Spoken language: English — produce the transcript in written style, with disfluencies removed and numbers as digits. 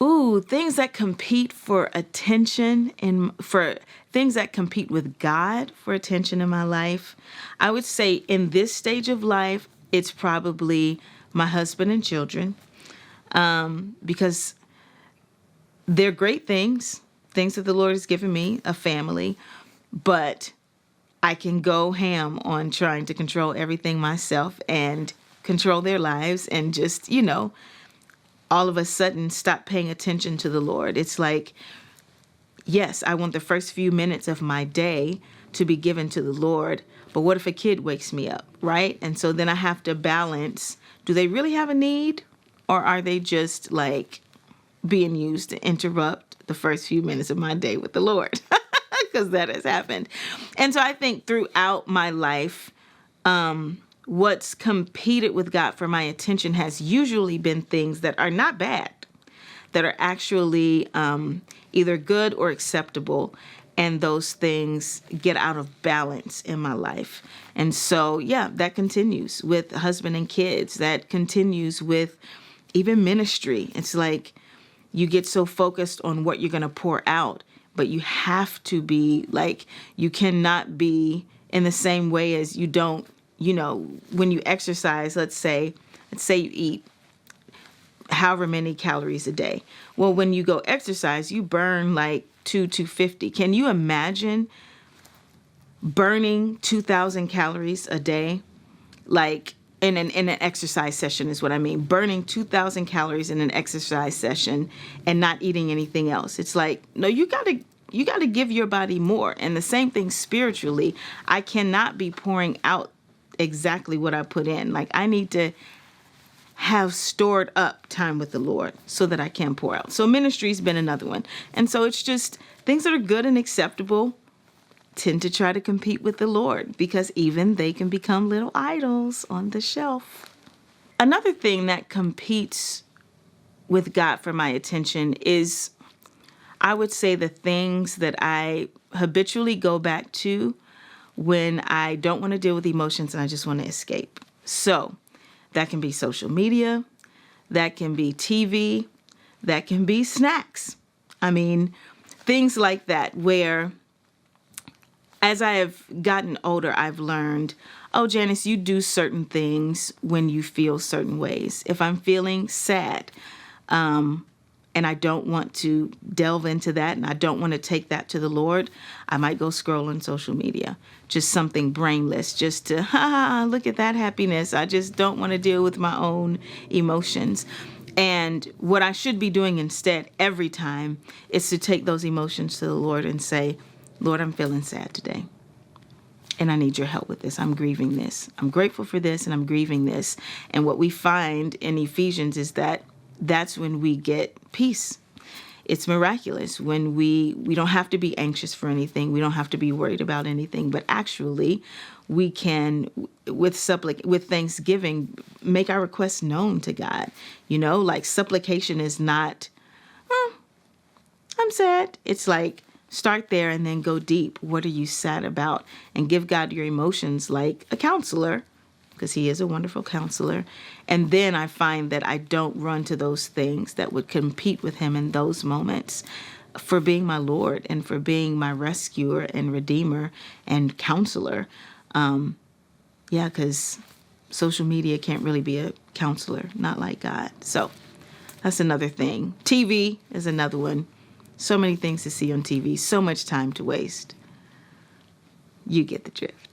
Ooh, things that compete for attention and for things that compete with God for attention in my life. I would say in this stage of life, it's probably my husband and children, because they're great things that the Lord has given me, a family, but I can go ham on trying to control everything myself and control their lives and just, all of a sudden stop paying attention to the Lord. It's like, yes, I want the first few minutes of my day to be given to the Lord, but what if a kid wakes me up, right? And so then I have to balance, do they really have a need, or are they just like being used to interrupt the first few minutes of my day with the Lord? Because that has happened. And so I think throughout my life, what's competed with God for my attention has usually been things that are not bad, that are actually either good or acceptable. And those things get out of balance in my life. And so, yeah, that continues with husband and kids. That continues with even ministry. It's like you get so focused on what you're going to pour out, but you have to be like, you cannot be in the same way as you don't, when you exercise, let's say you eat however many calories a day. Well, when you go exercise, you burn like 250. Can you imagine burning 2,000 calories a day? Like in an exercise session is what I mean. Burning 2,000 calories in an exercise session and not eating anything else. It's like, no, you got to give your body more. And the same thing spiritually. I cannot be pouring out exactly what I put in. Like I need to have stored up time with the Lord so that I can pour out. So ministry's been another one. And so it's just things that are good and acceptable tend to try to compete with the Lord, because even they can become little idols on the shelf. Another thing that competes with God for my attention is, I would say, the things that I habitually go back to when I don't want to deal with emotions and I just want to escape. So that can be social media, that can be TV, that can be snacks. I mean, things like that, where as I have gotten older, I've learned, oh, Janice, you do certain things when you feel certain ways. If I'm feeling sad, and I don't want to delve into that, and I don't want to take that to the Lord, I might go scroll on social media. Just something brainless, just to, look at that happiness. I just don't want to deal with my own emotions. And what I should be doing instead every time is to take those emotions to the Lord and say, Lord, I'm feeling sad today, and I need your help with this. I'm grieving this. I'm grateful for this, and I'm grieving this. And what we find in Ephesians is that that's when we get peace. It's miraculous when we don't have to be anxious for anything. We don't have to be worried about anything, but actually we can, with thanksgiving, make our requests known to God. Like supplication is not, I'm sad. It's like, start there and then go deep. What are you sad about? And give God your emotions like a counselor, because he is a wonderful counselor. And then I find that I don't run to those things that would compete with him in those moments for being my Lord and for being my rescuer and redeemer and counselor. Because social media can't really be a counselor, not like God. So that's another thing. TV is another one. So many things to see on TV, so much time to waste. You get the drift.